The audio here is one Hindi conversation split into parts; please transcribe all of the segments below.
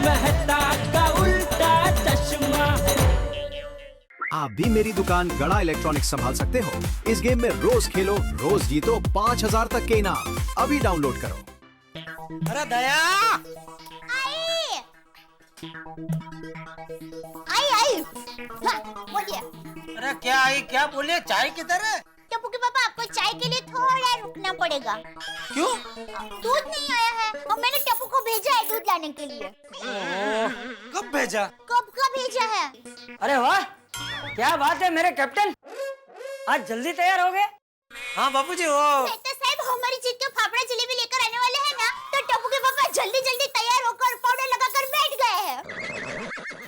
मेहता का उल्टा चश्मा। आप भी मेरी दुकान गड़ा इलेक्ट्रॉनिक्स संभाल सकते हो। इस गेम में रोज खेलो, रोज जीतो 5000 तक के इनाम। अभी डाउनलोड करो। अरे दया आई हाँ, बोलिए। अरे क्या आई, क्या बोले? चाय किधर है? टप्पू के पापा, आपको चाय के लिए थोड़ा रुकना पड़ेगा। क्यों? दूध नहीं आया है और मैंने टप्पू को भेजा है दूध लाने के लिए। कब भेजा? कब का भेजा है? अरे वाह, क्या बात है मेरे कैप्टन, आज जल्दी तैयार हो गए। हाँ बापूजी, वो तो साहब हमारी जीत के फाफड़ा जलेबी लेकर आने वाले हैं ना, तो टप्पू के पापा जल्दी जल्दी तैयार होकर पाउडर लगाकर बैठ गए हैं।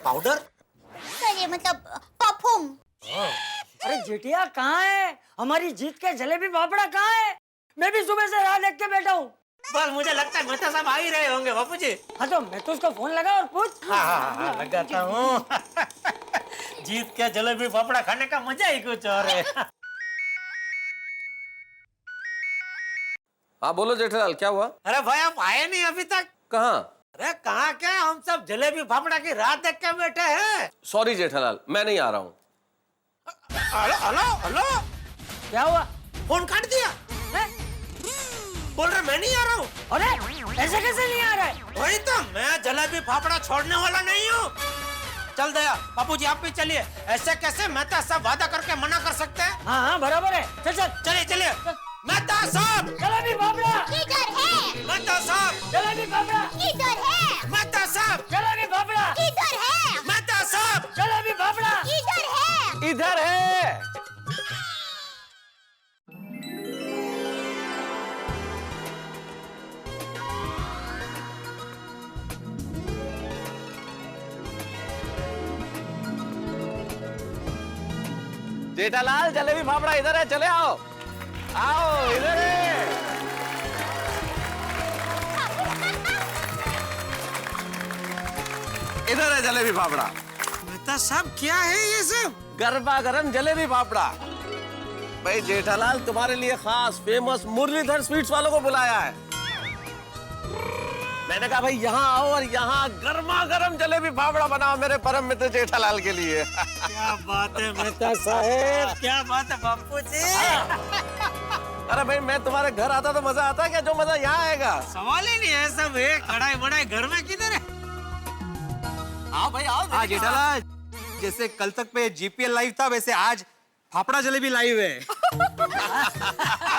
पाउडर? अरे मतलब परफ्यूम। अरे जेठिया कहाँ है? हमारी जीत के जलेबी फाफड़ा कहाँ है? मैं भी सुबह से राह देख के बैठा हूँ। बस मुझे लगता है मेहता साहब आ ही रहे होंगे बापूजी। हाँ तो मैं तो उसको फोन लगा और पूछ। हाँ, लगाता हूँ। जीत के जलेबी फाफड़ा खाने का मजा ही कुछ और है। हाँ बोलो जेठालाल, क्या हुआ? अरे भाई आप आए नहीं अभी तक? कहाँ? अरे कहाँ क्या, हम सब जलेबी फाफड़ा की रात देख के बैठे हैं। सॉरी जेठालाल, मैं नहीं आ रहा हूँ। हेलो हेलो हेलो, क्या हुआ? फोन काट दिया है? बोल रहे मैं नहीं आ रहा हूँ। अरे ऐसे कैसे नहीं आ रहा है? वही तो, मैं जलेबी फाफड़ा छोड़ने वाला नहीं हूँ। चल दया, बापूजी आप भी चलिए। ऐसे कैसे मेहता साहब वादा करके मना कर सकते हैं? हाँ हाँ बराबर है, चल चल। चलिए चलिए। मेहता साहब जलेबी फाफड़ा किधर है? मेहता साहब जलेबी फाफड़ा किधर है? मेहता साहब जलेबी फाफड़ा किधर है? मेहता साहब जलेबी फाफड़ा किधर है? इधर है। जेठालाल जलेबी फाफड़ा इधर है, चले आओ। आओ इधर है। इधर है जलेबी फाफड़ा। मेहता साहब क्या है ये सब? गरबा गरम जलेबी फाफड़ा। भाई जेठालाल तुम्हारे लिए खास फेमस मुरलीधर स्वीट्स वालों को बुलाया है। मैंने कहा भाई यहाँ आओ और यहाँ गर्मा गर्म जलेबी फाफड़ा बनाओ मेरे परम मित्र जेठालाल के लिए। क्या बात है मेहता साहब, क्या बात है बापूजी। अरे भाई मैं तुम्हारे घर आता तो मजा आता क्या जो मजा यहाँ आएगा? सवाल ही नहीं है, सब है कढ़ाई बड़ाई घर में किधर है? आओ भाई आओ। हाँ जेठालाल, जैसे कल तक पे जीपीएल लाइव था वैसे आज फाफड़ा जलेबी लाइव है।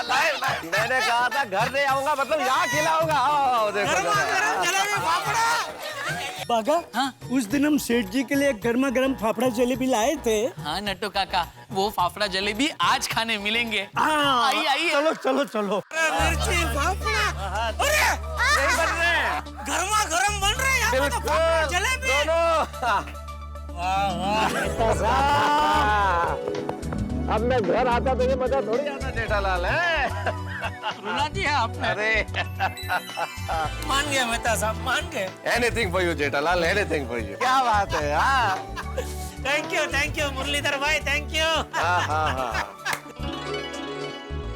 लाइव मैंने कहा था घर नहीं आऊंगा, मतलब यहाँ खिलाऊंगा। आओ देखो गर्मा गर्म जलेबी फाफड़ा। बागा, हाँ? उस दिन हम सेठ जी के लिए गर्मा गर्म फाफड़ा जलेबी लाए थे। हाँ नट्टू काका, वो फाफड़ा जलेबी आज खाने मिलेंगे। हाँ, आइए आइए। चलो चलो चलो। मिर्ची फाफड़ा, अरे नहीं बन रहे, गर्मा गर्म बन रहे हैं यहाँ पे तो फाफड़ा जलेबी। वाह वाह। अब मैं घर आता तो ये मजा थोड़ी आता जेठालाल है। रुला दिया आपने। अरे मान गए मेहता साहब, मान गए। Anything for you Jethalal, anything for you. क्या बात है। हाँ थैंक यू मुरलीधर भाई, थैंक यू। हाँ हाँ हाँ।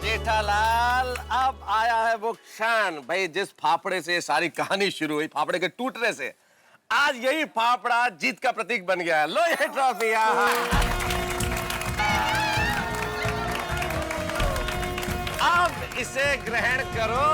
जेठालाल अब आया है वो क्षण भाई जिस फाफड़े से सारी कहानी शुरू हुई, फाफड़े के टूटने से। आज यही फाफड़ा जीत का प्रतीक बन गया। लो ये ट्रॉफी। अब इसे ग्रहण करो।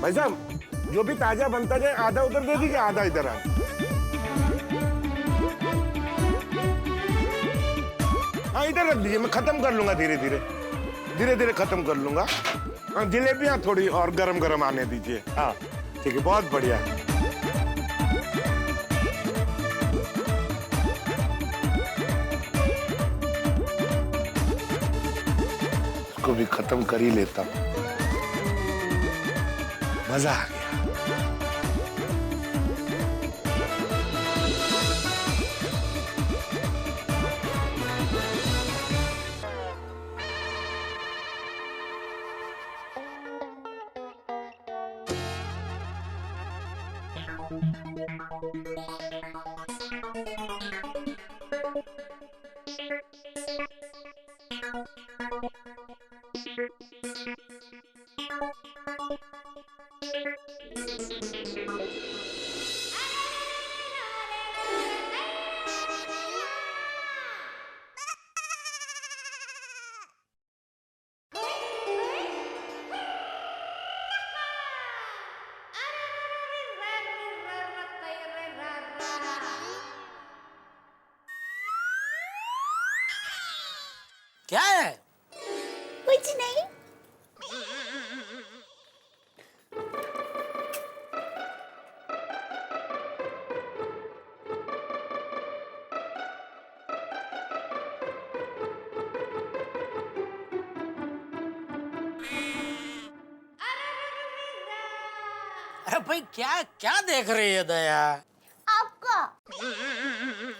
भाई साहब, जो भी ताजा बनता जाए आधा उधर दे दीजिए, आधा इधर आ। हाँ इधर रख दीजिए, मैं खत्म कर लूंगा धीरे धीरे खत्म कर लूंगा। हाँ जलेबियां थोड़ी और गरम गरम आने दीजिए। हाँ ठीक है, बहुत बढ़िया। इसको भी खत्म कर ही लेता हूँ, मजा आ गया। क्या है? कुछ नहीं। अरे भाई क्या क्या देख रही है दया? आपका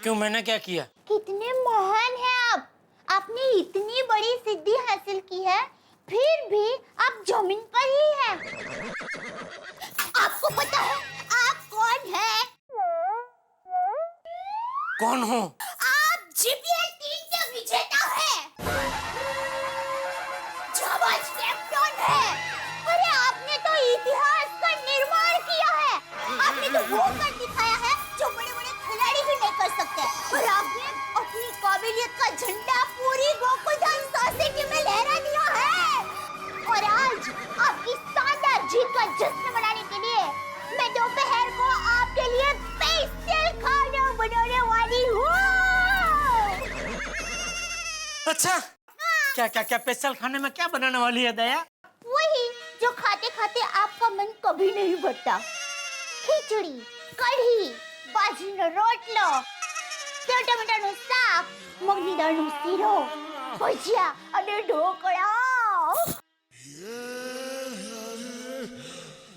क्यों, मैंने क्या किया? कितने महान हैं आप। आपने इतनी बड़ी सिद्धि हासिल की है, फिर भी आप जमीन पर ही हैं। आपको पता है आप कौन हैं? कौन हूँ? आप जीपीएल टीम के विजेता हैं। जाबाज कैप्टन हैं। अरे आपने तो इतिहास का निर्माण किया है। आपने तो वो कर दिखाया है जो बड़े-बड़े खिलाड़ी भी नहीं कर सकते। और आपने अपनी काबिलियत का झंडा पूरी गोकुलधाम सोसाइटी में लहरा दिया है। और आज आपकी शानदार जीत का जश्न मनाने के लिए मैं दोपहर को आपके लिए स्पेशल खाना बनाने वाली हूँ। अच्छा, क्या क्या क्या स्पेशल खाने में क्या बनाने वाली है दया? वही जो खाते खाते आपका मन कभी नहीं भरता। खिचड़ी, कढ़ी, बाजरीનો રોટલો, સેવ ટમેટાનું શાક, મગની દાળનો શીરો, ભજીયા અને ઢોકળા।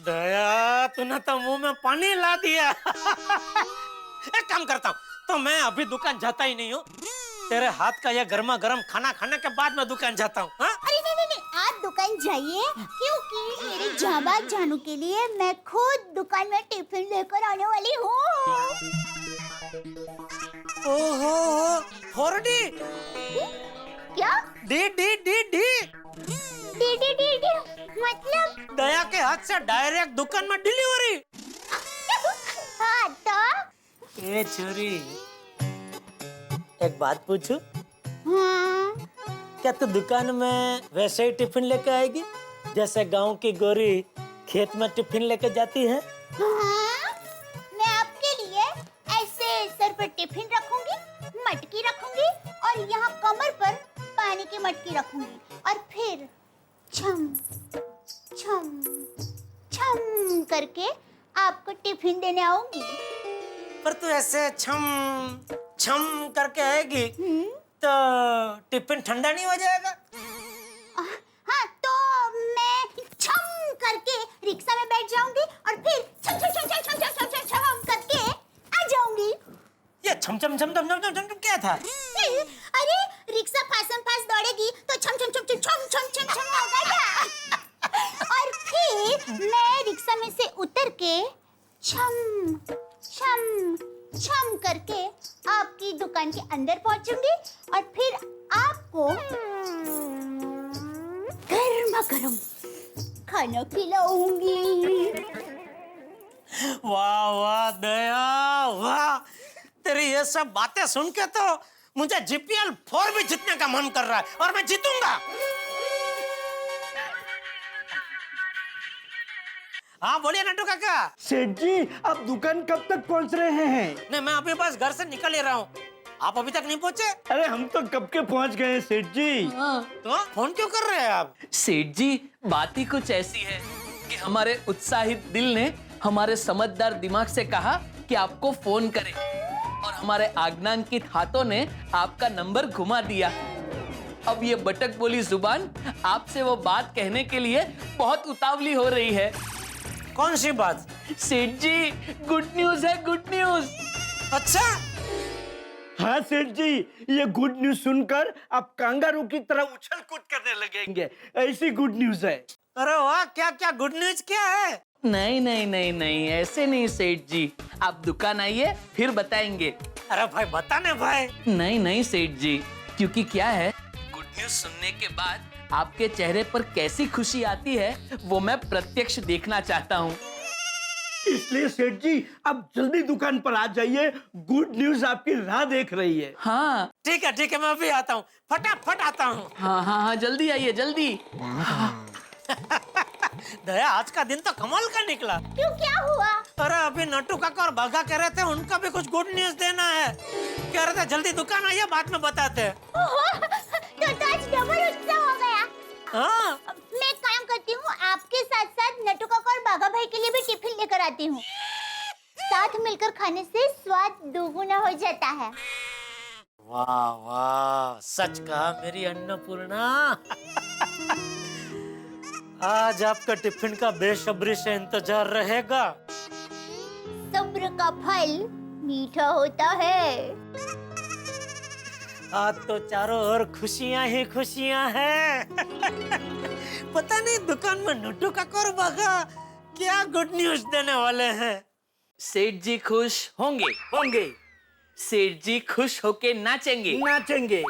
दया, तूने तो मुंह में पानी ला दिया। एक काम करता हूँ, तो मैं अभी दुकान जाता ही नहीं हूँ। तेरे हाथ का ये गर्मा गर्म खाना खाने के बाद मैं दुकान जाता हूँ। अरे नहीं नहीं नहीं, आप दुकान जाइए, क्योंकि मेरे जाबाज जानू के लिए मैं खुद दुकान में टिफिन लेकर आने वाली हूँ। ओहो, 4D। क्या? D D D D D D D D मतलब? दया के हाथ से डायरेक्ट दुकान में डिलीवरी। हाँ तो? ए छोरी, एक बात पूछूं? हाँ। क्या तू दुकान में वैसे ही टिफिन लेके आएगी जैसे गांव की गोरी खेत में टिफिन लेके जाती है? हाँ, मैं आपके लिए ऐसे सर पर टिफिन रखूंगी, मटकी रखूंगी और यहाँ कमर पर पानी की मटकी रखूंगी और फिर छम छम छम करके आपको टिफिन देने आऊंगी। पर तू ऐसे छम छम करके आएगी तो टिफिन ठंडा नहीं हो जाएगा? हाँ, तो मैं छम करके रिक्शा में बैठ जाऊंगी और फिर छम छम छम छम छम छम छम छम करके आ जाऊंगी। ये छम छम छम छम छम छम छम क्या था? अरे रिक्शा फासम फास दौड़ेगी तो छम छम छम छम छम छम छम छम होगा ना। और फिर मैं रिक्शा में से उतर के छम छम छम करके आपकी दुकान के अंदर पहुंचूंगी और फिर आपको गरमा गरम खाना खिलाऊंगी। वाह वाह दया वाह, तेरी ये सब बातें सुन के तो मुझे जीपीएल 4 भी जीतने का मन कर रहा है और मैं जीतूंगा। हाँ बोलिए नट्टू काका। सेठ जी आप दुकान कब तक पहुंच रहे हैं? नहीं, मैं अभी बस घर से निकल ही रहा हूँ। आप अभी तक नहीं पहुँचे? अरे हम तो कब के पहुंच गए सेठ जी। तो फोन क्यों कर रहे हैं आप? सेठ जी बात ही कुछ ऐसी है कि हमारे उत्साहित दिल ने हमारे समझदार दिमाग से कहा कि आपको फोन करें और हमारे आज्ञांकित हाथों ने आपका नंबर घुमा दिया। अब ये बटक बोली जुबान आपसे वो बात कहने के लिए बहुत उतावली हो रही है। कौन सी बात? सेठ जी गुड न्यूज है, गुड न्यूज। अच्छा हाँ सेठ जी, ये गुड न्यूज सुनकर आप कांगारू की तरह उछल कूद करने लगेंगे, ऐसी गुड न्यूज है। अरे वाह, क्या क्या गुड न्यूज क्या है? नहीं नहीं नहीं नहीं, ऐसे नहीं सेठ जी, आप दुकान आइए फिर बताएंगे। अरे भाई बताने भाई। नहीं नहीं सेठ जी, क्योंकि क्या है, गुड न्यूज सुनने के बाद आपके चेहरे पर कैसी खुशी आती है वो मैं प्रत्यक्ष देखना चाहता हूँ। इसलिए सेठ जी आप जल्दी दुकान पर आ जाइए, गुड न्यूज आपकी राह देख रही है। हाँ ठीक है मैं अभी आता हूँ, फटाफट आता हूँ। हाँ हाँ हाँ, जल्दी आइए जल्दी। दया आज का दिन तो कमाल का निकला। क्यों, क्या हुआ? अरे अभी नट्टू काका और बाघा कह रहे थे उनका भी कुछ गुड न्यूज देना है। कह रहे थे जल्दी दुकान आइए, बाद में बताते। तो आज डबल उत्साह हो गया। हाँ मैं एक काम करती हूँ, आपके साथ साथ नट्टू काका और बाघा भाई के लिए भी टिफिन लेकर आती हूँ। साथ मिलकर खाने से स्वाद दोगुना हो जाता है। वाह वाह, सच कहा मेरी अन्नपूर्णा। आज आपका टिफिन का बेसब्री से इंतजार रहेगा। सब्र का फल मीठा होता है। आज तो चारों ओर खुशियां ही खुशियां हैं। पता नहीं दुकान में नट्टू काका और बाघा क्या गुड न्यूज देने वाले हैं। सेठ जी खुश होंगे, होंगे, सेठ जी खुश होके नाचेंगे, नाचेंगे,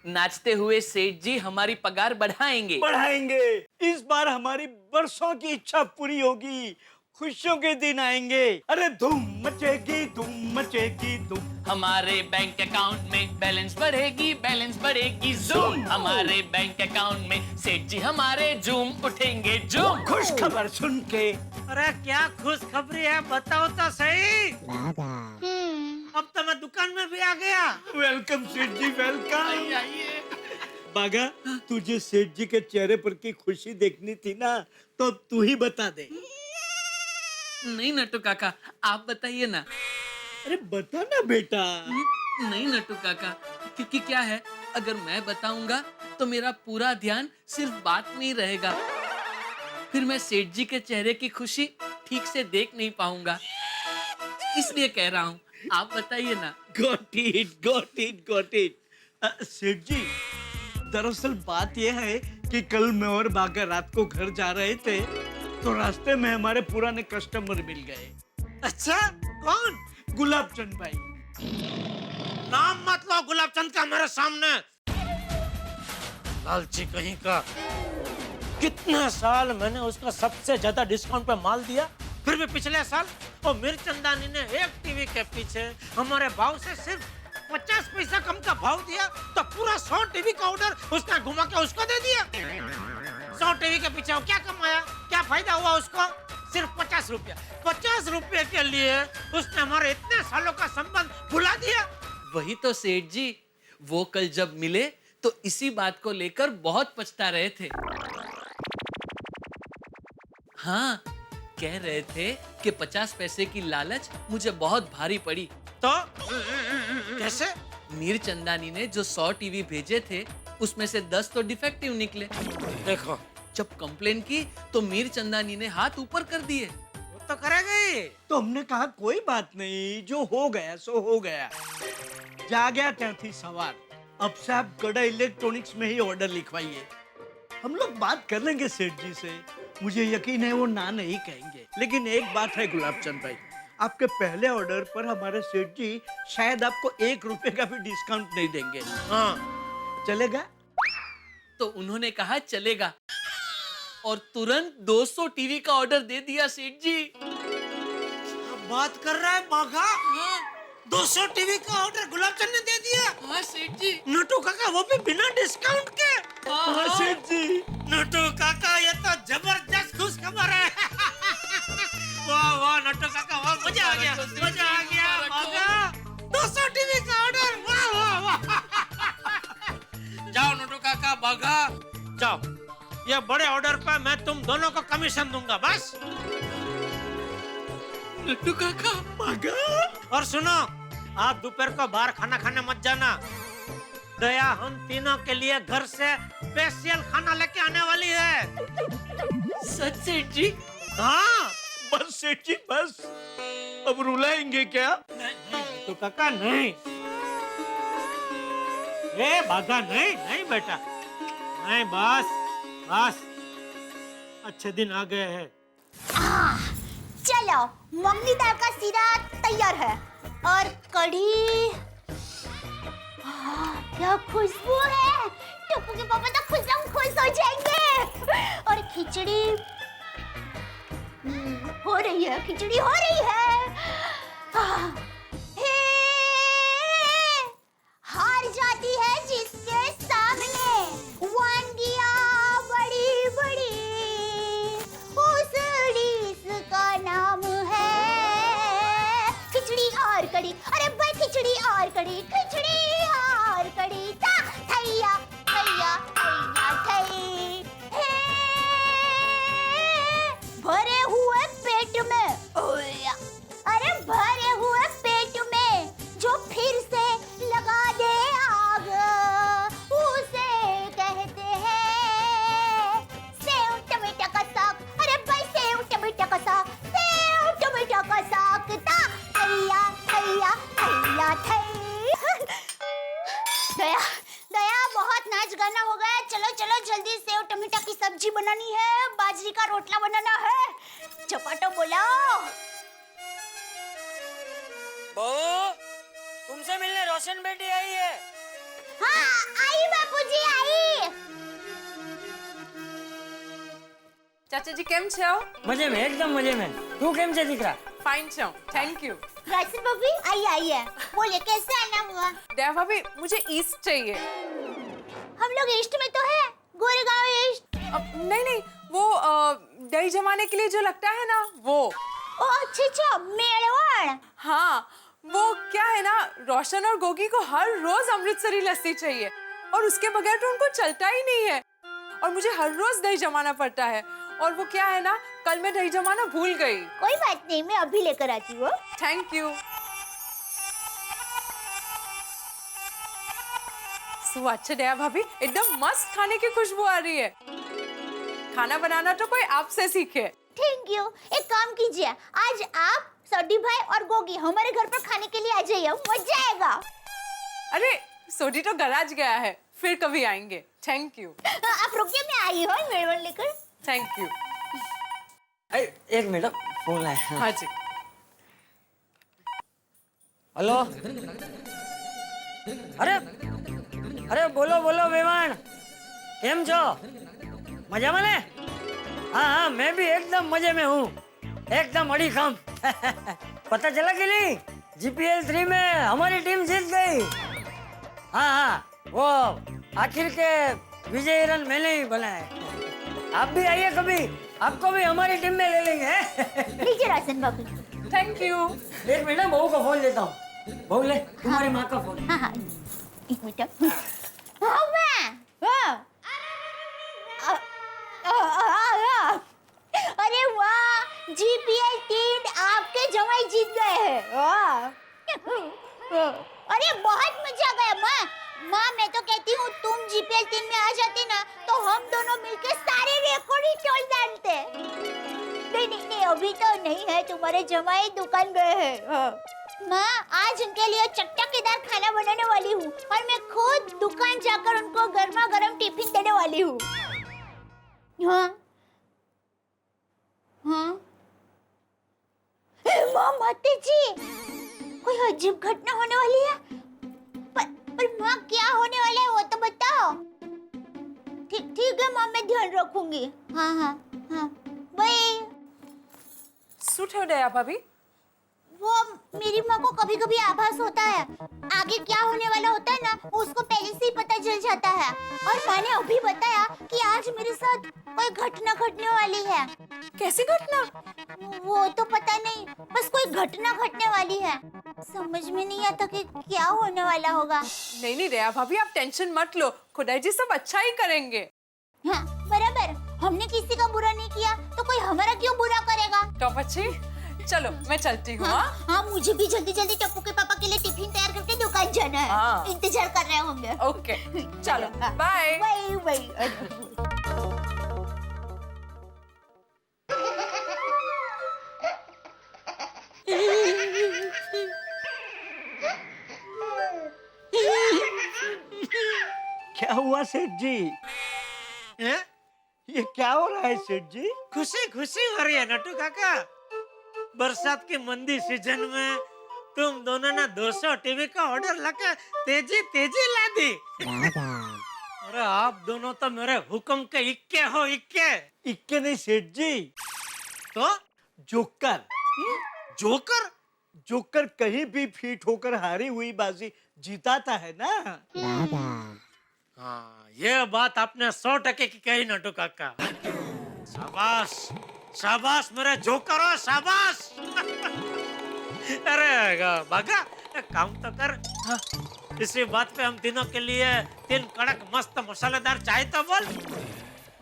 नाचते हुए सेठ जी हमारी पगार बढ़ाएंगे। बढ़ाएंगे। इस बार हमारी बरसों की इच्छा पूरी होगी, खुशियों के दिन आएंगे। अरे धूम मचेगी, धूम मचेगी, धूम। हमारे बैंक अकाउंट में बैलेंस बढ़ेगी, बैलेंस बढ़ेगी जूम। हमारे बैंक अकाउंट में सेठ जी हमारे जूम उठेंगे, जूम। खुश खबर सुन के। अरे क्या खुश खबरी है, बताओ तो सही। अब तो मैं दुकान में भी आ गया। वेलकम सेठ जी, वेलकम। बागा, तुझे सेठ जी के चेहरे पर की खुशी देखनी थी ना, तो तू ही बता दे। नहीं नट्टू काका, आप बताइए ना। अरे बता ना बेटा। नहीं नट्टू काका, क्योंकि क्या है, अगर मैं बताऊंगा तो मेरा पूरा ध्यान सिर्फ बात में ही रहेगा, फिर मैं सेठ जी के चेहरे की खुशी ठीक से देख नहीं पाऊंगा, इसलिए कह रहा हूँ आप बताइए ना। Got it, got it, got it. सेठ जी, दरअसल बात यह है कि कल मैं और बागा रात को घर जा रहे थे, तो रास्ते में हमारे पुराने कस्टमर मिल गए। अच्छा, कौन? गुलाब चंद भाई। नाम मत लो गुलाब चंद का मेरे सामने, लालची कहीं का। कितने साल मैंने उसका सबसे ज्यादा डिस्काउंट पे माल दिया, फिर भी पिछले साल वो मिर्चंदानी ने एक टीवी के पीछे हमारे भाव से सिर्फ 50 पैसा कम का भाव दिया, तो पूरा 100 टीवी का ऑर्डर उसने घुमा के उसको दे दिया। 100 टीवी के पीछे वो क्या कमाया, क्या फायदा हुआ उसको? सिर्फ 50 रुपया। 50 रुपये के लिए उसने हमारे इतने सालों का संबंध भुला दिया। वही तो सेठ जी, वो कल जब मिले तो इसी बात को लेकर बहुत पछता रहे थे। हाँ, कह रहे थे कि 50 पैसे की लालच मुझे बहुत भारी पड़ी। तो कैसे? मीर चंदानी ने जो 100 टीवी भेजे थे उसमें से 10 तो डिफेक्टिव निकले। देखो, जब कंप्लेन की तो मीर चंदानी ने हाथ ऊपर कर दिए। वो तो करेगा ही। तो हमने कहा कोई बात नहीं, जो हो गया सो हो गया। जा गया त्याथी सवार। अब से आप गड़ा इलेक्ट्रॉनिक्स में ही ऑर्डर लिखवाइए। हम लोग बात कर लेंगे सेठ जी से, मुझे यकीन है वो ना नहीं कहेंगे। लेकिन एक बात है गुलाब चंद भाई, आपके पहले ऑर्डर पर हमारे सेठ जी शायद आपको 1 रुपए का भी डिस्काउंट नहीं देंगे। हाँ, चलेगा? तो उन्होंने कहा चलेगा, और तुरंत 200 टीवी का ऑर्डर दे दिया सेठ जी। अब बात कर रहा है बाघा? 200 टीवी का ऑर्डर गुलाब चंद ने दे दिया? हाँ सेठ जी। नटू काका वो भी बिना डिस्काउंट के? हाँ सेठ जी, नटू काका ये तो जबरदस्त खुश खबर है। वाह वाह नटू काका, वाह मजा आ गया, मजा आ गया बाघा। 200 टीवी का ऑर्डर, वाह वाह वाह। जाओ नटू काका, बाघा जाओ, ये बड़े ऑर्डर पे मैं तुम दोनों को कमीशन दूंगा बस। नट्टू काका, बाघा। और सुनो, आप दोपहर को बाहर खाना खाने मत जाना। दया हम तीनों के लिए घर से स्पेशल खाना लेके आने वाली है। सच सेठ जी? हाँ बस सेठ जी बस, अब रुलाएंगे क्या? तो काका नहीं, ए बाघा नहीं, नहीं बेटा नहीं, बस बस, अच्छे दिन आ गए हैं। चलो मम्मी दाल का सीरा तैयार है और कढ़ी। क्या खुशबू है, टप्पू के पापा तो खुश हो जाएंगे। और खिचड़ी हो रही है, खिचड़ी हो रही है। हार जाती है जिसके सामने वांगियां बड़ी बड़ी, उस डिश का नाम है खिचड़ी और कढ़ी। अरे भाई खिचड़ी और कढ़ी, खिचड़ी और कढ़ी, थैया थैया थैया थै। भरे हुए पेट में, अरे भरे हुए पेट में जो फिर से लगा दे आग, उसे कहते हैं सेव टमाटर का साग। अरे भाई सेव टमाटर का साग, सेव टमाटर का साग, थैया थैया थैया थै। दया दया, बहुत नाच गाना हो गया, चलो चलो जल्दी सेव टमाटर की सब्जी बनानी है, बाजरी का रोटला बनाना है, चपाटो बोलाओ। बहू, तुमसे मिलने रोशन बेटी आई है। हाँ आई बापूजी आई। ચાચા જી કેમ છો? मजे में, एकदम मजे में। तू केम से दिख रहा? फाइन છો, थैंक यू। राशन भाभी आई है, बोले कैसे आना हुआ? दया भाभी मुझे ईस्ट चाहिए। हम लोग ईस्ट में तो है, गोरेगांव ईस्ट। नहीं नहीं, वो दही जमाने के लिए जो लगता है ना वो। ओ अच्छा, मेड़वाड़। हाँ, वो क्या है ना, रोशन और गोगी को हर रोज अमृतसरी लस्सी चाहिए और उसके बगैर तो उनको चलता ही नहीं है, और मुझे हर रोज दही जमाना पड़ता है। और वो क्या है ना, कल मैं दही जमाना भूल गई। कोई बात नहीं, मैं अभी लेकर आती हूँ। Thank you. अच्छा दया भाभी, एकदम मस्त खाने की खुशबू आ रही है। खाना बनाना तो कोई आपसे सीखे। Thank you. एक काम कीजिए, आज आप सोडी भाई और गोगी हमारे घर पर खाने के लिए आ जाइए, मजा आएगा। अरे सोडी तो गराज गया है, फिर कभी आएंगे। Thank you. आप रुकिए, मैं आई हूँ मेड़वाड़ लेकर। Thank you. एक मिनट, फोन आया। हाँ जी। हेलो। अरे बोलो बोलो मेहमान, केम छो? मजा में? हाँ, मैं भी एकदम मजे में हूँ, एकदम अड़ी खम। पता चला कि नहीं, जीपीएल 3 में हमारी टीम जीत गई। हाँ, वो आखिर के विजयी रन मैंने ही बनाए। आप भी आइए कभी, आपको भी हमारी टीम में ले लेंगे। लीजिए राशन बाबू। Thank you. एक मिनट, बहू का फोन लेता हूँ। बहू ले, तुम्हारी माँ का फोन। हाँ, एक मिनट। अरे वाह, जीपीएल 3 आपके जमाई जीत गए हैं। वाह, अरे बहुत मजा आ गया। माँ मैं तो कहती हूँ तुम जीपीएल 3 में आ जाती ना, तो हम दोनों मिलके सारे रिकॉर्ड ही तोड़ डालते। नहीं, अभी तो नहीं है, तुम्हारे जमाई दुकान गए हैं। माँ, आज उनके लिए चटपटेदार खाना बनाने वाली हूँ और मैं खुद दुकान जाकर उनको गर्मा गर्म टिफिन देने वाली हूँ। हाँ, माँ माते जी, कोई अजीब घटना होने वाली है। पर माँ क्या होने वाला है वो तो बताओ। ठीक है माँ, मैं ध्यान रखूंगी। हाँ हाँ हाँ, बाय। सूट हो गया भाभी? वो मेरी माँ को कभी कभी आभास होता है, आगे क्या होने वाला होता है ना, उसको पहले से ही पता चल जाता है। और माँ ने अभी बताया कि आज मेरे साथ कोई घटना घटने वाली है। कैसी घटना? वो तो पता नहीं, बस कोई घटना घटने वाली है। समझ में नहीं आता कि क्या होने वाला होगा। नहीं नहीं दया भाभी, आप टेंशन मत लो, खुदाई जी सब अच्छा ही करेंगे। हाँ बराबर, हमने किसी का बुरा नहीं किया तो कोई हमारा क्यों बुरा करेगा। टॉप अच्छी, चलो मैं चलती हूँ। हाँ, हाँ मुझे भी जल्दी जल्दी टप्पू के पापा के लिए टिफिन तैयार करके दुकान जाना है। हाँ। इंतजार कर रहे होंगे। ओके चलो बाय बाय बाय। क्या हुआ सेठ जी? हैं? ये क्या हो रहा है सेठ जी? खुशी खुशी हो रही है नटू काका। बरसात की मंदी सीजन में तुम दोनों ने 200 टीवी का ऑर्डर लगा तेजी तेजी ला दी। अरे आप दोनों तो मेरे हुक्म के इक्के हो, इक्के। इक्के नहीं सेठ जी, तो जोकर। जोकर? जोकर कहीं भी फिट होकर हारी हुई बाजी जीताता है ना। हाँ, ये बात आपने 100% की कही नटू काका। शाबाश शाबाश मेरे जोकर हो, शाबाश। अरे बागा, एक काम तो कर। हाँ, इसी बात पे हम तीनों के लिए 3 कड़क मस्त मसालेदार चाय तो बोल।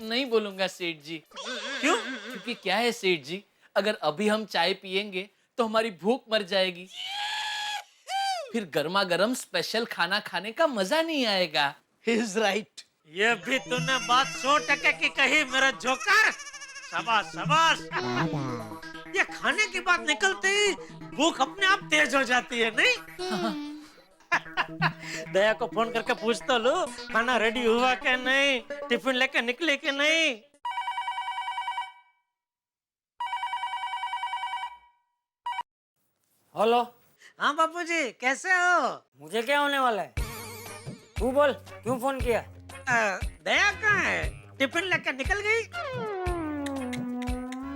नहीं बोलूंगा सेठ जी। क्यों? क्योंकि क्या है सेठ जी, अगर अभी हम चाय पियेंगे तो हमारी भूख मर जाएगी, फिर गर्मा गर्म स्पेशल खाना खाने का मजा नहीं आएगा। He is right. ये भी तूने बात 100% की कही मेरा जोकर। शाबाश शाबाश। ये खाने की बात निकलते ही भूख अपने आप तेज हो जाती है, नहीं? दया को फोन करके पूछ तो लो, खाना रेडी हुआ क्या नहीं, टिफिन लेके निकले कि नहीं। हेलो। हाँ बापूजी, कैसे हो? मुझे क्या होने वाला है, तू बोल, क्यों फोन किया? दया कहाँ है? टिफिन लेकर निकल गई?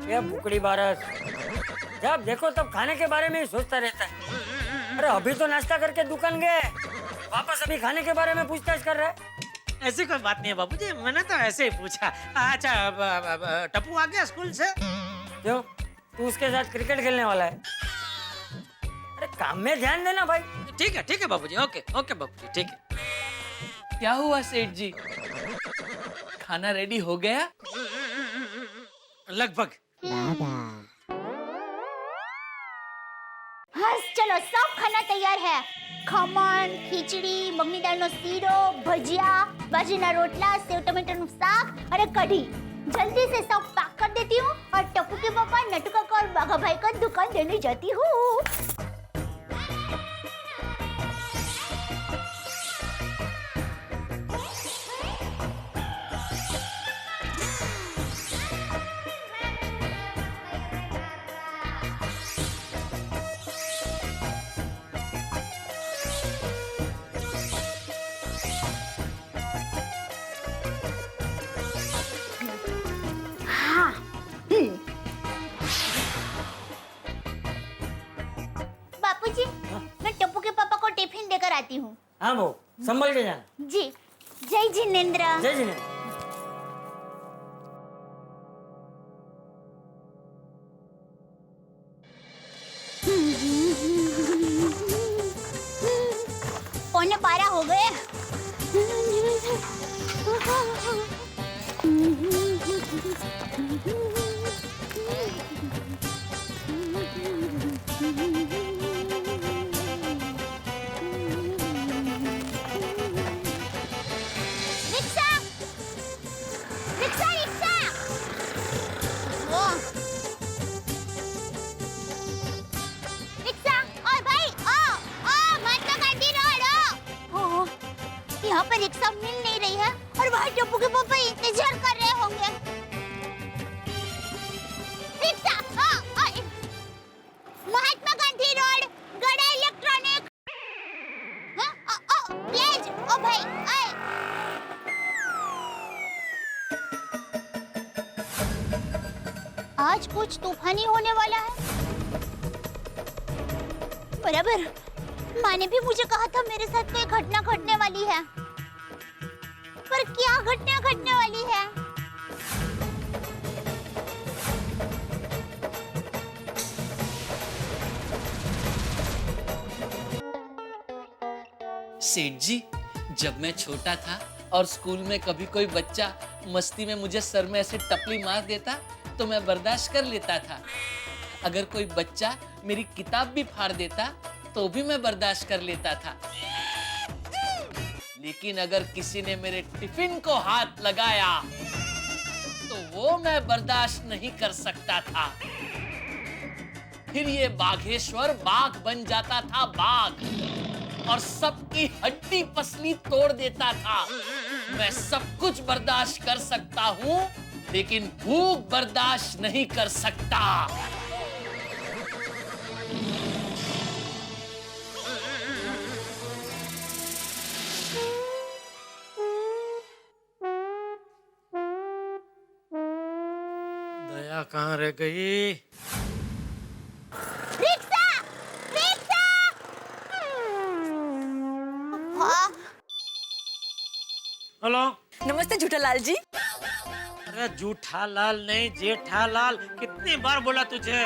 ये भुकड़ी बारस, जब देखो तब खाने के बारे में ही सोचता रहता है। अरे अभी तो नाश्ता करके दुकान गए, वापस अभी खाने के बारे में पूछताछ कर रहा है। ऐसी कोई बात नहीं है बापूजी, मैंने तो ऐसे ही पूछा। अच्छा, टप्पू आ गया स्कूल से? क्यों, तू उसके साथ क्रिकेट खेलने वाला है? अरे काम में ध्यान देना भाई। ठीक है बापूजी, ओके ओके बापूजी, ठीक है। क्या हुआ सेठ जी, खाना रेडी हो गया? लगभग। हाँ चलो, सब खाना तैयार है। खमण, खिचड़ी, मगनी दाल नो सीरो, भजिया, बाजरीना रोटला, सेव टमाटर नु साग और कढ़ी। जल्दी से सब पैक कर देती हूँ और टप्पू के पापा, नटू काका और बाघा भाई का दुकान देने जाती हूँ। बापूजी, मैं टप्पू के पापा को टिफिन देकर आती हूँ। हाँ वो संभल के जाना। जी, जय जिनेंद्र। जय जिनेंद्र। पौने 12 हो गए। Rickshaw, rickshaw, rickshaw. ओ, रिक्शा, ओए भाई, महात्मा गांधी रोड। ओ, यहाँ पर रिक्शा मिल नहीं रही है और वहाँ टप्पू के पापा इंतजार कर रहे होंगे। रिक्शा, महात्मा गांधी रोड, गड़ा इलेक्ट्रॉनिक। प्लीज, ओ भाई, कुछ तूफानी होने वाला है। बराबर, माँ ने भी मुझे कहा था मेरे साथ कोई घटना घटने वाली है, पर क्या घटना घटने वाली है? सेठ जी, जब मैं छोटा था और स्कूल में कभी कोई बच्चा मस्ती में मुझे सर में ऐसे टपली मार देता तो मैं बर्दाश्त कर लेता था। अगर कोई बच्चा मेरी किताब भी फाड़ देता तो भी मैं बर्दाश्त कर लेता था। लेकिन अगर किसी ने मेरे टिफिन को हाथ लगाया तो वो मैं बर्दाश्त नहीं कर सकता था। फिर ये बाघेश्वर बाघ बन जाता था, बाघ, और सबकी हड्डी पसली तोड़ देता था। मैं सब कुछ बर्दाश्त कर सकता हूँ, लेकिन भूख बर्दाश्त नहीं कर सकता। दया कहाँ रह गई? रिक्शा! रिक्शा! हेलो, नमस्ते झूठालाल जी। अरे जूठालाल नहीं, जेठालाल। कितनी बार बोला तुझे?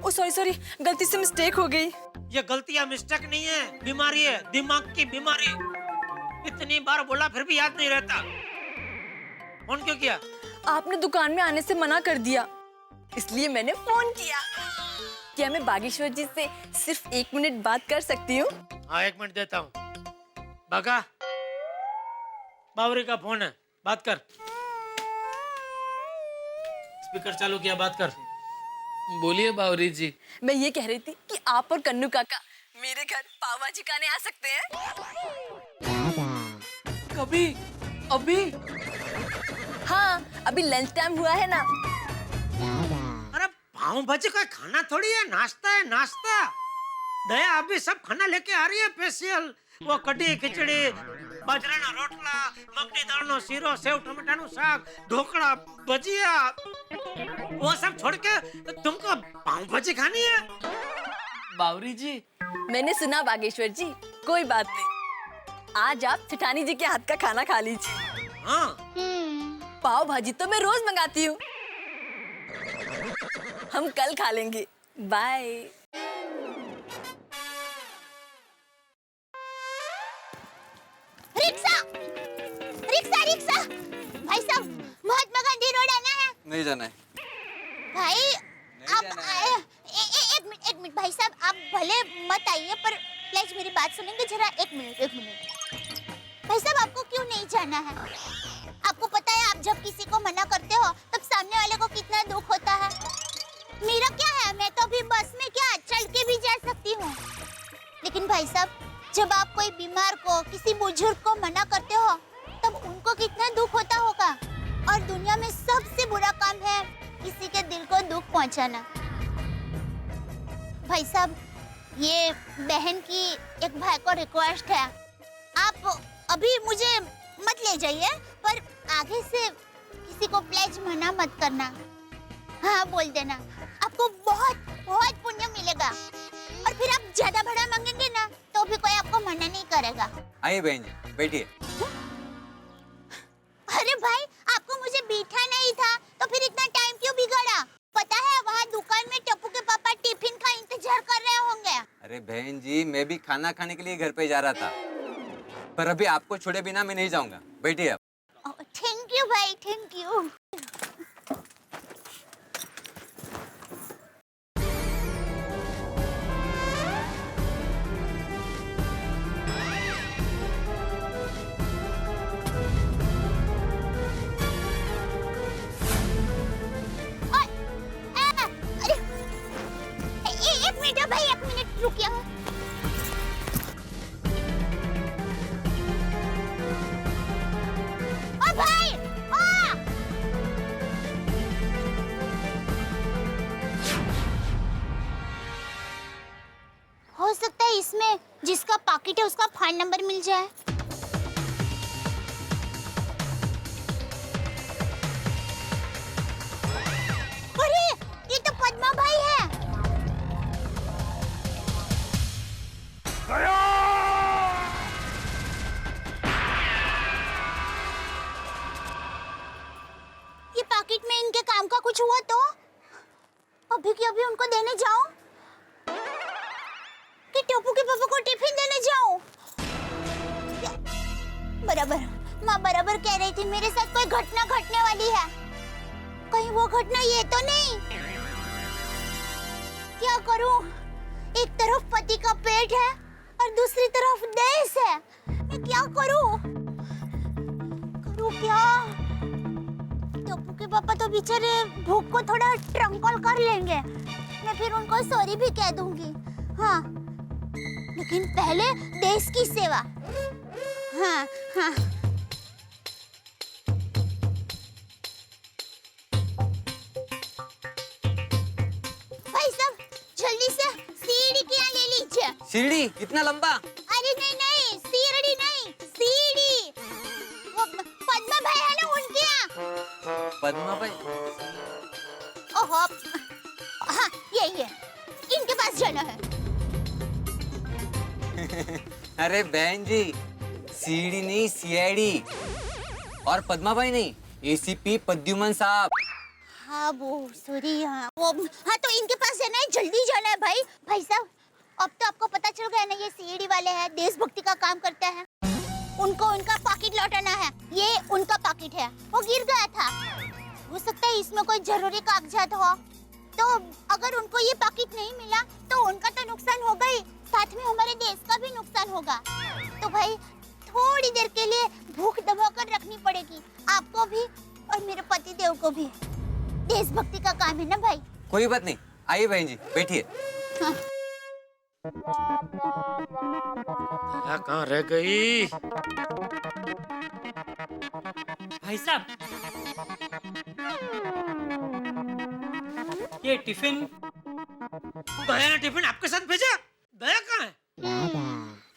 ओ सॉरी, गलती से मिस्टेक हो गई। ये गलतियां मिस्टेक नहीं है, बीमारी है, दिमाग की बीमारी। इतनी बार बोला फिर भी याद नहीं रहता। फोन क्यों किया? आपने दुकान में आने से मना कर दिया, इसलिए मैंने फोन किया। क्या मैं बागेश्वर जी से सिर्फ 1 मिनट बात कर सकती हूँ? हाँ, 1 मिनट देता हूँ। बागा, बावरी का फोन है, बात कर। स्पीकर चालू किया, बात कर। बोलिए बावरी जी। मैं ये कह रही थी कि आप और कन्नू काका मेरे घर पाव भाजी खाने आ सकते हैं। कभी? अभी? हाँ, अभी लंच टाइम हुआ है ना। अरे पाव भाजी का खाना थोड़ी है, नाश्ता है, नाश्ता। दया अभी सब खाना लेके आ रही है स्पेशल। वो कढ़ी खिचड़ी, बाजराना रोटला, मगनी दाळनो सीरो, सेव टमाटाનું શાક, ढोकड़ा, भजिया, वो सब छोड़ के तुमको पाव भाजी खानी है? बावरी जी, मैंने सुना बागेश्वर जी, कोई बात नहीं, आज आप सेठानी जी के हाथ का खाना खा लीजिए। हाँ, पाव भाजी तो मैं रोज मंगाती हूँ। हम कल खा लेंगे। बाय। रिक्शा! रिक्शा! रिक्शा! भाई साहब, महात्मा गांधी रोड आना है। नहीं जाना है। भाई आप एक मिनट भाई साहब, आप भले मत आइए, पर प्लीज मेरी बात सुनेंगे जरा? 1 मिनट। भाई साहब, आपको क्यों नहीं जाना है? आपको पता है, आप जब किसी को मना करते हो तब सामने वाले को कितना दुख होता है। मेरा क्या है, मैं तो अभी बस में क्या चल के भी जा सकती हूँ। लेकिन भाई साहब, जब आप कोई बीमार को, किसी बुजुर्ग को मना करते हो तब उनको कितना दुख होता होगा। और दुनिया में सबसे बुरा काम है किसी के दिल को दुख पहुंचाना। भाई साहब, ये बहन की एक भाई को रिक्वेस्ट है, आप अभी मुझे मत ले जाइए, पर आगे से किसी को प्लीज मना मत करना। हाँ, बोल देना, आपको बहुत बहुत पुण्य मिलेगा। और फिर आप ज्यादा भाड़ा मांगेंगे ना तो भी कोई आपको मना नहीं करेगा। आइए बहन जी, बैठिए। अरे भाई, आपको मुझे बैठा नहीं था तो फिर इतना टाइम क्यों बिगाड़ा? पता है, वहाँ दुकान में टप्पू के पापा टिफिन का इंतजार कर रहे होंगे। अरे बहन जी, मैं भी खाना खाने के लिए घर पे जा रहा था, पर अभी आपको छोड़े बिना मैं नहीं जाऊंगा। बैठिए आप। थैंक यू भाई, थैंक यू। भाई 1 मिनट रुकिए। ओ भाई, हो सकता है इसमें जिसका पाकिट है उसका फोन नंबर मिल जाए। अरे पद्मा भाई है। ये पैकेट में इनके काम का कुछ हुआ तो अभी की अभी उनको देने जाऊं कि टोपू के पापा को टिफिन देने जाऊं? बराबर, माँ बराबर कह रही थी मेरे साथ कोई घटना घटने वाली है। कहीं वो घटना ये तो नहीं? क्या करूं? एक तरफ पति का पेट है और दूसरी तरफ देश है। मैं क्या करूं? करूं क्या? टप्पू के पापा तो बेचारे भूख को थोड़ा ट्रंकल कर लेंगे। मैं फिर उनको सॉरी भी कह दूंगी। हाँ, लेकिन पहले देश की सेवा। हाँ हाँ। भाई साहब, जल्दी से सीढ़ी की यहाँ ले लीजिए। सीढ़ी इतना लंबा? अरे नहीं नहीं, सीढ़ी नहीं, सीढ़ी। वो पद्मा भाई है ना, उनके यहाँ। पद्मा भाई? ओहो, हाँ यही है, इनके पास जाना है। अरे बहन जी, सीढ़ी नहीं सीआईडी। और पद्मा भाई नहीं, एसीपी प्रद्युमन साहब। हाँ वो सॉरी, हाँ वो, हाँ तो इनके पास जाना है, जल्दी जाना है भाई। भाई साहब, अब तो आपको पता चल गया ना, ये सीआईडी वाले हैं, देशभक्ति का काम करते हैं। उनको उनका पाकिट लौटाना है। ये उनका पाकिट है, वो गिर गया था। हो सकता है इसमें कोई जरूरी कागजात हो, तो अगर उनको ये पाकिट नहीं मिला तो उनका तो नुकसान होगा ही, साथ में हमारे देश का भी नुकसान होगा। तो भाई थोड़ी देर के लिए भूख दबाकर रखनी पड़ेगी, आपको भी और मेरे पति देव को भी। देशभक्ति का काम है ना भाई। कोई बात नहीं, आइए बहन जी बैठिए। हाँ। कहाँ रह गई? भाई साहब, ये टिफिन। दया ने टिफिन आपके साथ भेजा? दया कहाँ है?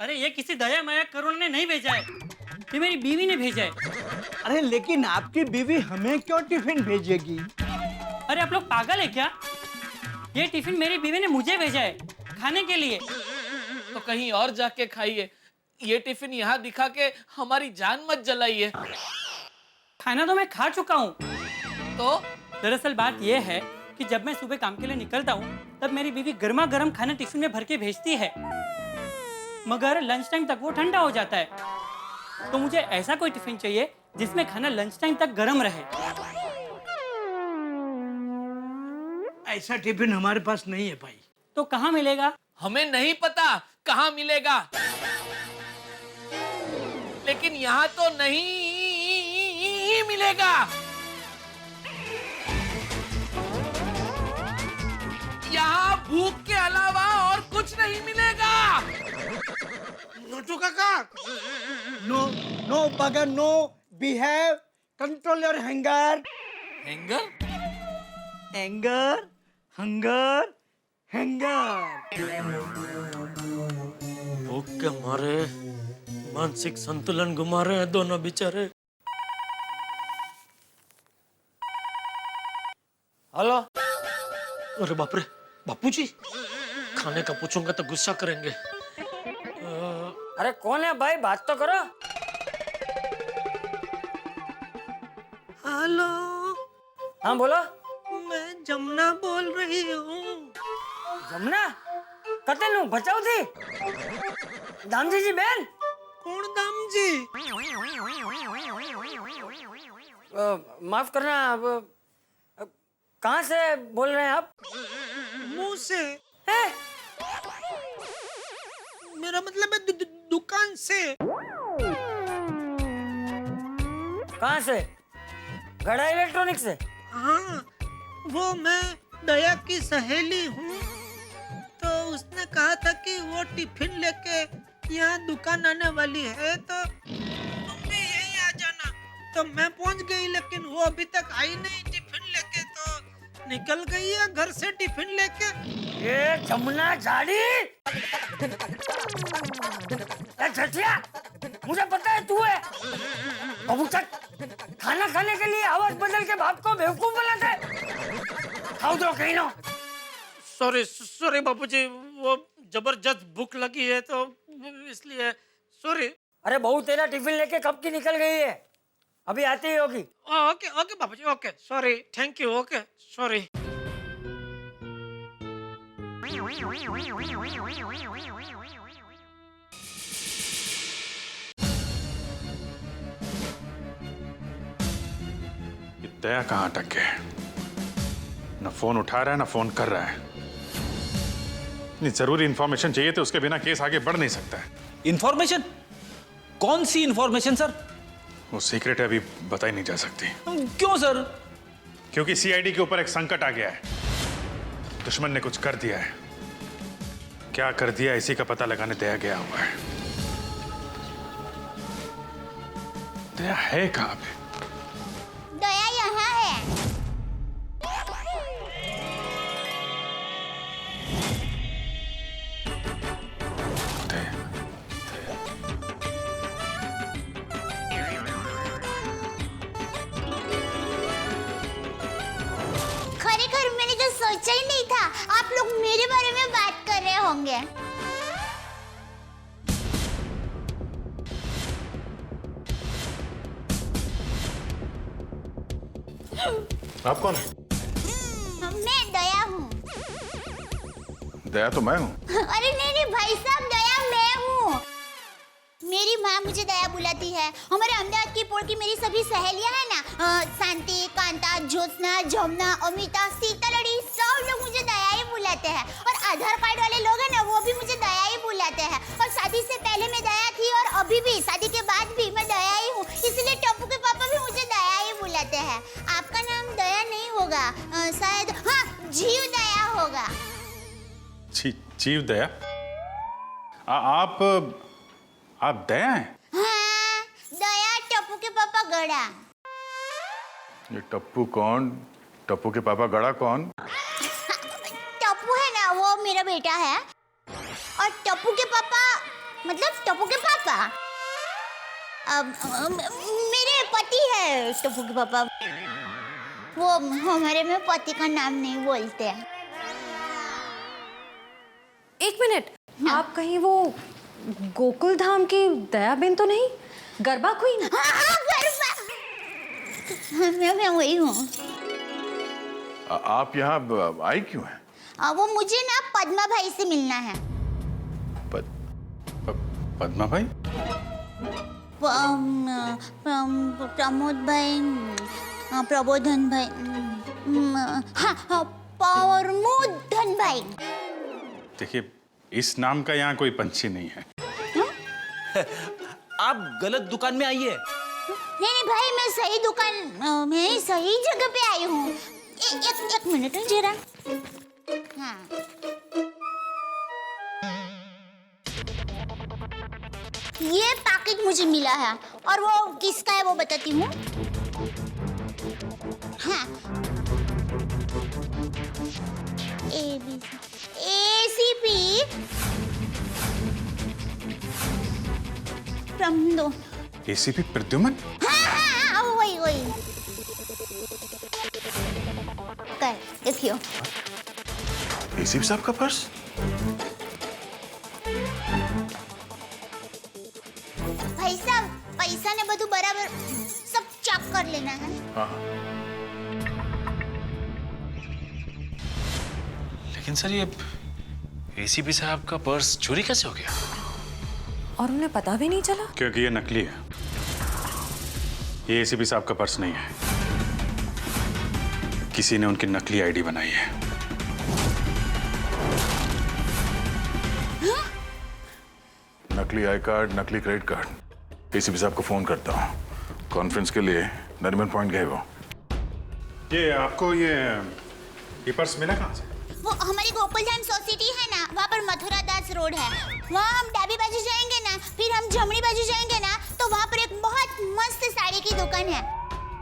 अरे ये किसी दया माया करुण ने नहीं भेजा है, ये मेरी बीवी ने भेजा है। अरे लेकिन आपकी बीवी हमें क्यों टिफिन भेजेगी? अरे आप लोग पागल है क्या? ये टिफिन मेरी बीवी ने मुझे भेजा है खाने के लिए। तो कहीं और जाके खाइए, ये टिफिन यहाँ दिखा के हमारी जान मत जलाइए। खाना तो मैं खा चुका हूँ। तो दरअसल बात यह है कि जब मैं सुबह काम के लिए निकलता हूँ तब मेरी बीवी गर्मा गर्म खाना टिफिन में भर के भेजती है, मगर लंच टाइम तक वो ठंडा हो जाता है। तो मुझे ऐसा कोई टिफिन चाहिए जिसमें खाना लंच टाइम तक गर्म रहे। ऐसा टिफिन हमारे पास नहीं है भाई। तो कहाँ मिलेगा? हमें नहीं पता कहाँ मिलेगा, लेकिन यहाँ तो नहीं मिलेगा। यहाँ भूख के अलावा और कुछ नहीं मिलेगा। नोटू काका, no no bugger, no behave, control your hanger. Hanger? Anger, hunger, hanger. भूख के मारे मानसिक संतुलन गुमा रहे हैं दोनों बेचारे। हेलो। अरे बाप रे, बापू जी, खाने का पूछूंगा तो गुस्सा करेंगे। अरे कौन है भाई, बात तो करो। हेलो, हाँ बोलो। मैं जमुना बोल रही हूँ। जमुना कते नु बचाओ थी दामजी जी बहन। कौन दाम जी? माफ करना, कहाँ से बोल रहे हैं आप? मुंह से। है? मेरा मतलब है दुकान से। कहाँ से? गड़ा इलेक्ट्रॉनिक से? हाँ, वो मैं दया की सहेली हूँ, तो उसने कहा था कि वो टिफिन लेके यहाँ दुकान आने वाली है, तो तुम भी यहीं आ जाना। तो मैं पहुँच गई, लेकिन वो अभी तक आई नहीं टिफिन लेके, तो निकल गई है घर से टिफिन लेके। ये जमुना झाड़ी, झटिया, मुझे पता है तू है। अब तक खाना खाने के लिए आवाज बदल के बाप को बेवकूफ बनाते। खाओ तो कहीं ना। सॉरी सॉरी बापूजी, वो जबरदस्त भूख लगी है तो इसलिए सॉरी। अरे बहू तेरा टिफिन लेके कब की निकल गई है, अभी आती ही होगी। Okay okay Bapuji, okay sorry, thank you, okay sorry. Daya कहाँ अटक गया? न फोन उठा रहा है, न फोन कर रहा है। इतनी जरूरी इंफॉर्मेशन चाहिए तो उसके बिना केस आगे बढ़ नहीं सकता है। इंफॉर्मेशन? कौन सी इंफॉर्मेशन सर? वो सीक्रेट है, अभी बताई नहीं जा सकती। क्यों सर? क्योंकि सीआईडी के ऊपर एक संकट आ गया है। दुश्मन ने कुछ कर दिया है। क्या कर दिया इसी का पता लगाने दया गया हुआ है। दया है कहाँ पे? दया यहाँ है। खरेखर मैंने तो सोचा ही नहीं था आप लोग मेरे बारे में बात कर रहे होंगे। आप कौन है? मैं दया हूँ। दया तो मैं हूँ। अरे नहीं भाई साहब, दया मैं हूँ। मेरी माँ मुझे दया बुलाती है। हमारे अहमदाबाद की पोर की मेरी सभी सहेलियां हैं ना, शांति, कांता, ज्योत्सना, जमुना, अमिता, सीतालड़ी, सब लोग मुझे दया ही बुलाते हैं। और आधार कार्ड वाले लोग हैं ना, वो भी मुझे दया ही बुलाते हैं। और शादी से पहले मैं दया थी और अभी भी, शादी के बाद भी मैं दया ही हूँ। इसलिए टप्पू के पापा भी मुझे दया ही बुलाते हैं। आपका नाम दया नहीं होगा, शायद हाँ जीव दया होगा। जीव दया? आप दया हैं? हाँ, दया टप्पू के पापा गड़ा। ये टप्पू कौन? टप्पू के पापा गड़ा कौन? टप्पू है ना, वो मेरा बेटा है। और टप्पू के पापा मतलब टप्पू के पापा मेरे पति है। टप्पू के पापा वो हमारे में पति का नाम नहीं बोलते हैं। एक मिनट, आप कहीं वो गोकुल धाम की दया बेन तो नहीं? गरबा क्वीन? हाँ, गरबा। मैं वही हूँ। आप यहाँ आई क्यों हैं? वो मुझे ना पद्मा भाई से मिलना है। पद्मा भाई? प्रमोद भाई, प्रबोधन भाई, हाँ प्रमोदन भाई। देखिए, इस नाम का यहाँ कोई पंछी नहीं है। आप गलत दुकान में आई है। नहीं भाई, मैं सही दुकान, मैं सही जगह पे आई हूँ। एक मिनट जरा। हाँ, ये पैकेट मुझे मिला है और वो किसका है वो बताती हूँ। हाँ, ACP प्रमदो। ACP प्रद्युमन? हाँ, वही। देखियो। ACP साहब का पर्स? भाई साहब, पैसा ने બધું बराबर सब चेक कर लेना है। हाँ। लेकिन सर, ये ACP साहब का पर्स चोरी कैसे हो गया? और उन्हें पता भी नहीं चला? क्योंकि ये नकली है। ये ACP साहब का पर्स नहीं है। किसी ने उनकी नकली आईडी बनाई है। नकली आई कार्ड, नकली क्रेडिट कार्ड। ACP साहब को फोन करता हूँ। कॉन्फ्रेंस के लिए नरीमन पॉइंट गए वो। ये आपको ये पर्स मिला कहाँ से? वो हमारी गोकुलधाम सोसाइटी है ना, वहाँ पर मथुरा दास रोड है। वहाँ हम डाबी बाजू जाएंगे ना, फिर हम जमनी बाजू जाएंगे ना, तो वहाँ पर एक बहुत मस्त साड़ी की दुकान है।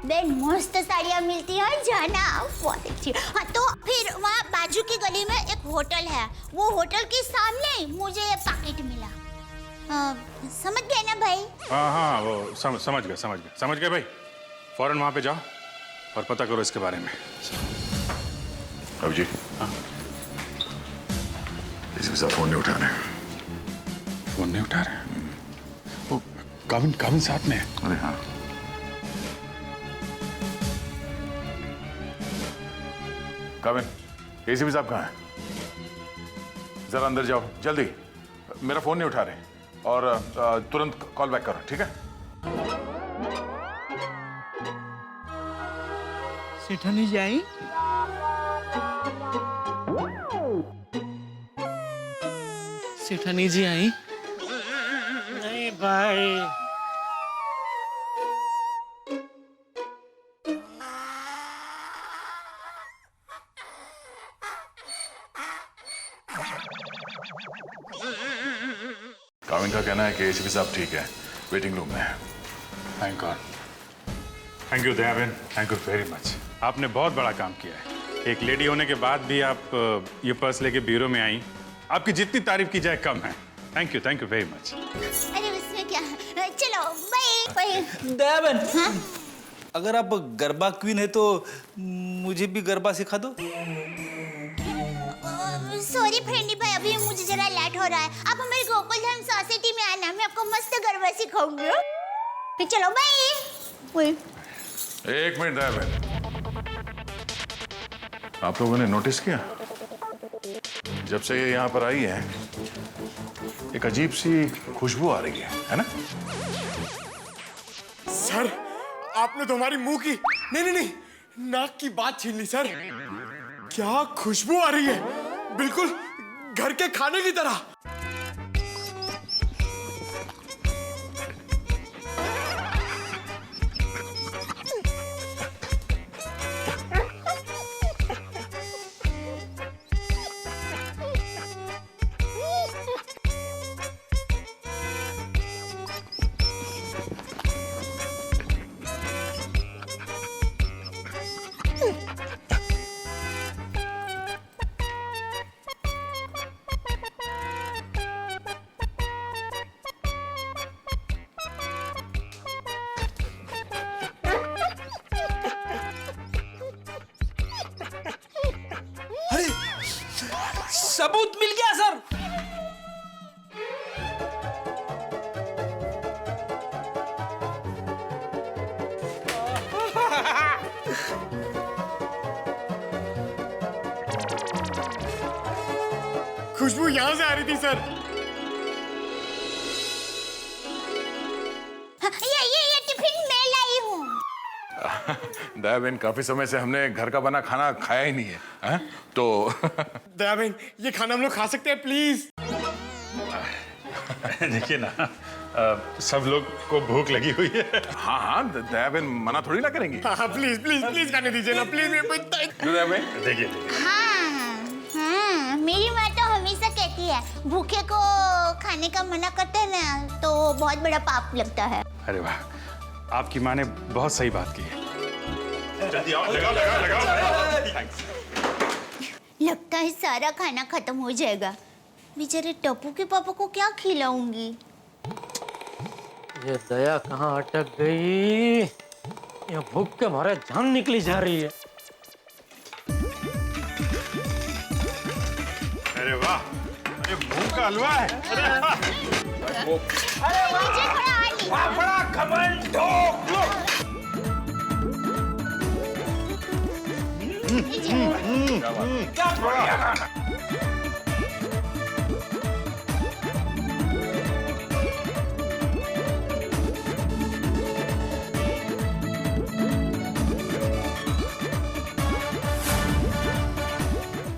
बेन मस्त साड़ियाँ मिलती हैं, जाना बहुत अच्छी। हाँ, तो फिर वहाँ बाजू की गली में एक होटल है। वो होटल के सामने मुझे ये पैकेट मिला। समझ गए ना भाई? हाँ, वो समझ गए भाई। फौरन वहाँ पे जाओ और पता करो इसके बारे में। अब जी, एसीपी साहब फोन नहीं उठा रहे। फोन नहीं उठा रहे? वो काविन साथ में है। अरे हाँ। काविन, एसीपी साहब कहाँ हैं? जरा अंदर जाओ जल्दी, मेरा फोन नहीं उठा रहे और तुरंत कॉल बैक करो, ठीक है? सेठानी जी आई? सेठानी जी आई? नहीं भाई, काविन का कहना है कि एसीपी साहब ठीक है, वेटिंग रूम में है। Thank God. Thank you Dayaben, thank you very much. आपने बहुत बड़ा काम किया है। एक लेडी होने के बाद भी आप ये पर्स लेके ब्यूरो में आई। आपकी जितनी तारीफ की जाए कम है। Thank you very much. अरे उसमें क्या, चलो बाय। दयाबेन, अगर आप गरबा क्वीन है तो मुझे भी गरबा सिखा दो। सॉरी फ्रेंडी भाई, अभी मुझे जरा लेट हो रहा है। आप हमारे गोकुल धाम सोसाइटी में आना, मैं आपको मस्त गरबा सिखाऊंगी। फिर चलो बाय। एक मिनट दयाबेन, आप लोगों ने नोटिस किया जब से ये यहाँ पर आई है एक अजीब सी खुशबू आ रही है ना? सर, आपने तो हमारी मुंह की नहीं नाक की बात छीन ली सर। क्या खुशबू आ रही है, बिल्कुल घर के खाने की तरह। सबूत मिल गया सर। खुशबू यहां से आ रही थी सर। ये टिफिन मैं लाई हूँ। दयाबेन, काफी समय से हमने घर का बना खाना खाया ही नहीं है, तो दयाबेन, ये खाना हम लोग खा सकते हैं प्लीज? देखिए ना, सब लोग को भूख लगी हुई है। हाँ, दयाबेन मना थोड़ी ना करेंगी। हाँ, प्लीज खाने दीजिए ना प्लीज। दयाबेन देखिए। हाँ, मेरी माँ तो हमेशा कहती है भूखे को खाने का मना करते हैं ना तो बहुत बड़ा पाप लगता है। अरे वाह, आपकी माँ ने बहुत सही बात की है। जल्दी आओ, लगाओ। लगता है सारा खाना खत्म हो जाएगा। बेचारे टप्पू के पापा को क्या खिलाऊंगी? ये दया कहाँ अटक गई? ये भूख के मारे जान निकली जा रही है। अरे वाह, अरे मूंग का हलवा है। बड़ा घमंड क्या बढ़िया।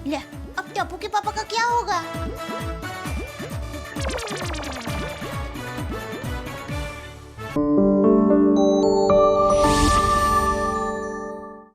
ले, अब टप्पू के पापा का क्या होगा?